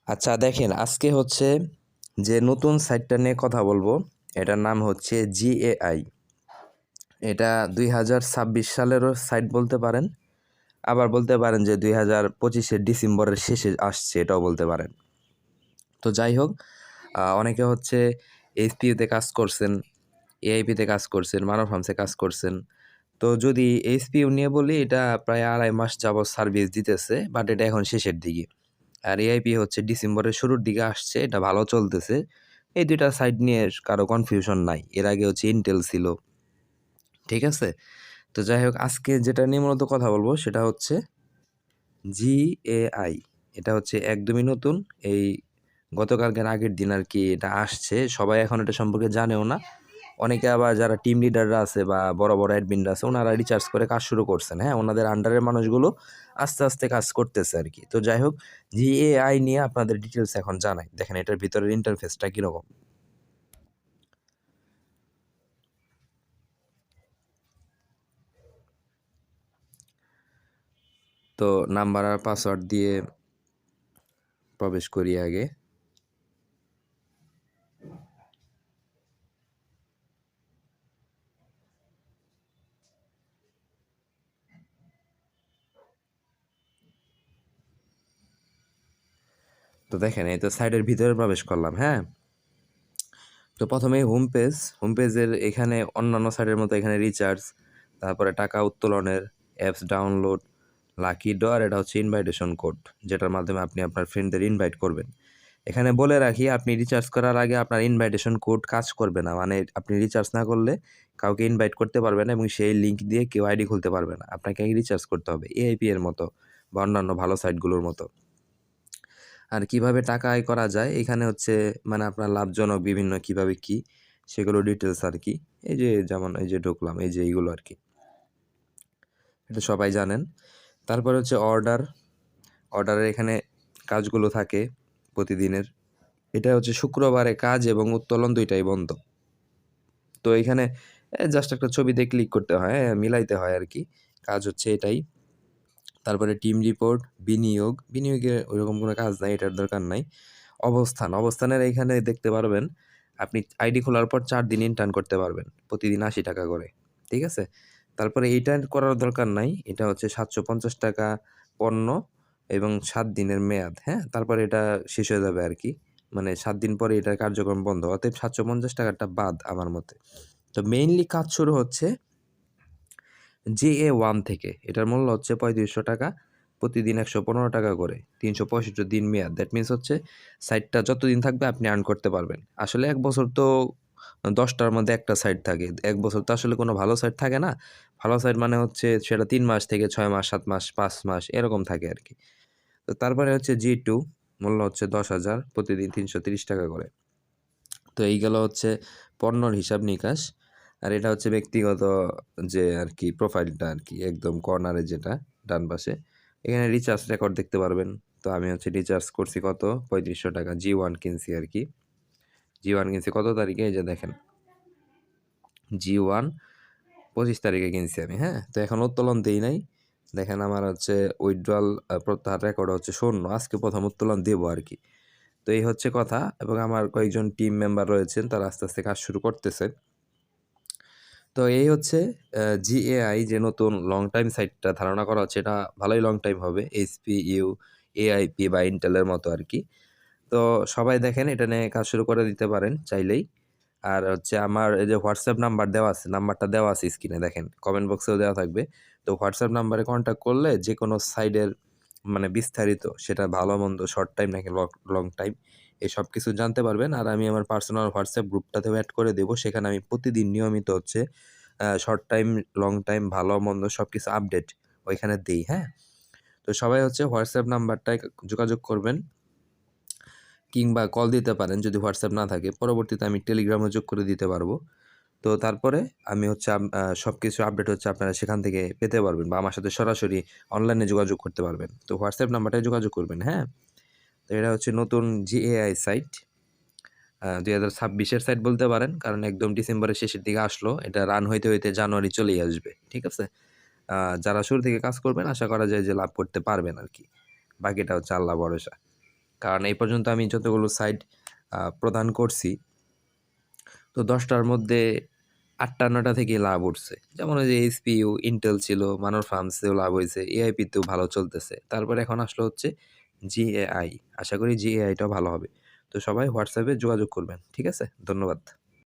আচ্ছা দেখেন আজকে হচ্ছে যে নতুন সাইটটা নিয়ে কথা বলবো। এটার নাম হচ্ছে জিএআই। এটা 2026 সালেরও সাইট বলতে পারেন, আবার বলতে পারেন যে 2025-এর ডিসেম্বরের শেষে আসছে, এটাও বলতে পারেন। তো যাই হোক, অনেকে হচ্ছে এইচপিইউতে কাজ করছেন, এআইপিতে কাজ করছেন, মানব হামসে কাজ করছেন। তো যদি এইচপিইউ নিয়ে বলি, এটা প্রায় 2.5 মাস যাবৎ সার্ভিস দিতেছে, বাট এটা এখন শেষের দিকে। আর এআইপি হচ্ছে ডিসেম্বরের শুরুর দিকে আসছে, এটা ভালো চলতেছে। এই দুইটা সাইট নিয়ে কারো কনফিউশন নাই। এর আগে হচ্ছে ইন্টেল ছিল, ঠিক আছে? তো যাই হোক, আজকে যেটা নিয়ে মূলত কথা বলবো সেটা হচ্ছে জিএআই। এটা হচ্ছে একদমই নতুন। এই গতকালকের আগের দিন আর কি এটা আসছে। সবাই এখন এটা সম্পর্কে জানেও না। অনেকে আবার যারা টিম লিডাররা আছে বা বড় বড় অ্যাডমিনরা আছে, ওনারা রিচার্জ করে কাজ শুরু করছেন। হ্যাঁ, ওনাদের আন্ডারের মানুষগুলো আস্তে আস্তে কাজ করতেছে আর কি। তো যাই হোক, জিএআই নিয়ে আপনাদের ডিটেলস এখন জানাই। দেখেন এটার ভিতরের ইন্টারফেসটা কীরকম। তো নাম্বার আর পাসওয়ার্ড দিয়ে প্রবেশ করি আগে। তো দেখেন এই তো সাইটের ভিতরে প্রবেশ করলাম। হ্যাঁ, তো প্রথমে হোম পেজের এখানে অন্যান্য সাইটের মতো এখানে রিচার্জ, তারপরে টাকা উত্তোলনের, অ্যাপস ডাউনলোড, লাকি ড্র, আর এটা হচ্ছে ইনভাইটেশন কোড, যেটার মাধ্যমে আপনি আপনার ফ্রেন্ডদের ইনভাইট করবেন। এখানে বলে রাখি, আপনি রিচার্জ করার আগে আপনার ইনভাইটেশন কোড কাজ করবে না। মানে আপনি রিচার্জ না করলে কাউকে ইনভাইট করতে পারবে না, এবং সেই লিঙ্ক দিয়ে কেউ আইডি খুলতে পারবে না। আপনাকে আগে রিচার্জ করতে হবে, এআইপি এর মতো বা অন্যান্য ভালো সাইটগুলোর মতো। আর কিভাবে টাকা আয় করা যায় এখানে হচ্ছে, মানে আপনার লাভজনক বিভিন্ন কিভাবে কি সেগুলো ডিটেলস আর কি। এই যে যেমন এই যে ঢুকলাম, এই যে এইগুলো আর কি, এটা সবাই জানেন। তারপরে হচ্ছে অর্ডারের এখানে কাজগুলো থাকে প্রতিদিনের। এটা হচ্ছে শুক্রবারে কাজ এবং উত্তোলন দুইটাই বন্ধ। তো এখানে জাস্ট একটা ছবিতে ক্লিক করতে হয়, মিলাইতে হয় আর কি। কাজ হচ্ছে এটাই। তারপরে টিম রিপোর্ট, বিনিয়োগে ওইরকম কোনো কাজ নাই, এটার দরকার নাই। অবস্থানের এইখানে দেখতে পারবেন আপনি আইডি খোলার পর 4 দিন ইন্টার্ন করতে পারবেন, প্রতিদিন 80 টাকা করে, ঠিক আছে? তারপরে এইটা করার দরকার নাই, এটা হচ্ছে 750 টাকা পণ্য এবং 7 দিনের মেয়াদ। হ্যাঁ, তারপরে এটা শেষ হয়ে যাবে আর কি। মানে 7 দিন পরে এটার কার্যক্রম বন্ধ, অতএব 750 টাকাটা বাদ আমার মতে। তো মেইনলি কাজ শুরু হচ্ছে JA1 থেকে। এটার মূল্য হচ্ছে ৩৫০০ টাকা, প্রতিদিন ১১৫ টাকা করে, ৩৬৫ দিন মেয়াদ। দ্যাট মিনস হচ্ছে সাইটটা যতদিন থাকবে আপনি আর্ন করতে পারবেন। আসলে ১ বছর তো ১০টার মধ্যে একটা সাইট থাকে। ১ বছর তো আসলে কোনো ভালো সাইট থাকে না। ভালো সাইট মানে হচ্ছে সেটা ৩ মাস থেকে ৬ মাস, ৭ মাস, ৫ মাস এরকম থাকে আরকি। তো তারপরে হচ্ছে G2, মূল্য হচ্ছে ১০,০০০, প্রতিদিন ৩৩০ টাকা করে। তো এই গেল হচ্ছে পণ্যর হিসাব নিকাশ। আর এটা হচ্ছে ব্যক্তিগত যে আর কি প্রোফাইলটা আর কি, একদম কর্নারে যেটা ডান পাশে। এখানে রিচার্জ রেকর্ড দেখতে পারবেন। তো আমি হচ্ছে রিচার্জ করছি কত? ৩৫০০ টাকা। G1 কিনছি আর কি। G1 কিনছি কত তারিখে? এই যে দেখেন। G1 25 তারিখে কিনছি আমি, হ্যাঁ? তো এখন উত্তোলন দেই নাই। দেখেন আমার হচ্ছে উইথড্রয়াল প্রত্যাহার রেকর্ড হচ্ছে ০। আজকে ১ম উত্তোলন দেবো আরকি। তো এই হচ্ছে কথা, এবং আমার কয়েকজন টিম মেম্বার রয়েছেন, তারা আস্তে আস্তে কাজ শুরু করতেছে। তো এই হচ্ছে জিএআই, যে নতুন লং টাইম সাইটটা ধারণা করা হচ্ছে, এটা ভালোই লং টাইম হবে। এইচপিইউ, এআইপি বা ইন্টেলের মতো আর কি। তো সবাই দেখেন এটা নিয়ে কাজ শুরু করে দিতে পারেন চাইলেই। আর হচ্ছে আমার এই যে হোয়াটসঅ্যাপ নাম্বার দেওয়া আছে, নাম্বারটা দেওয়া আছে স্ক্রিনে দেখেন, কমেন্ট বক্সেও দেওয়া থাকবে। তো হোয়াটসঅ্যাপ নাম্বারে কন্ট্যাক্ট করলে যেকোনো সাইডের মানে বিস্তারিত, সেটা ভালো মন্দ, শর্ট টাইম নাকি লং টাইম, এই সব কিছু জানতে পারবেন। আর আমি আমার পার্সোনাল হোয়াটসঅ্যাপ গ্রুপটাতেও অ্যাড করে দেবো। সেখানে আমি প্রতিদিন নিয়মিত হচ্ছে শর্ট টাইম, লং টাইম, ভালো মন্দ সবকিছু আপডেট ওইখানে দেই, হ্যাঁ? তো সবাই হচ্ছে হোয়াটসঅ্যাপ নাম্বারটায় যোগাযোগ করবেন, কিংবা কল দিতে পারেন যদি হোয়াটসঅ্যাপ না থাকে। পরবর্তীতে আমি টেলিগ্রামে যোগ করে দিতে পারবো। তো তারপরে আমি হচ্ছে সবকিছু আপডেট হচ্ছে আপনারা সেখান থেকে পেতে পারবেন, বা আমার সাথে সরাসরি অনলাইনে যোগাযোগ করতে পারবেন। তো হোয়াটসঅ্যাপ নাম্বারটায় যোগাযোগ করবেন, হ্যাঁ? তো এটা হচ্ছে নতুন জিএআই সাইট। ২০২৬-এর সাইট বলতে পারেন, কারণ একদম ডিসেম্বরের শেষের দিকে আসলো। এটা রান হইতে, হইতে জানুয়ারি চলেই আসবে। ঠিক আছে? যারা শুরু থেকে কাজ করবেন আশা করা যায় যে লাভ করতে পারবেন আরকি। বাকিটা হচ্ছে আল্লাহ ভরসা। কারণ এই পর্যন্ত আমি যতগুলো সাইট প্রদান করছি, তো 10টার মধ্যে 8টা 9টা থেকেই লাভ উঠছে। যেমন ওই যে এইচপিইউ, ইন্টেল ছিল, মানুর ফার্মসেও লাভ হইছে, এআইপিতেও ভালো চলতেছে। তারপরে এখন আসলো হচ্ছে জিএআই। আশা করি জিএআইটাও ভালো হবে। তো সবাই হোয়াটসঅ্যাপে যোগাযোগ করবেন। ঠিক আছে? ধন্যবাদ।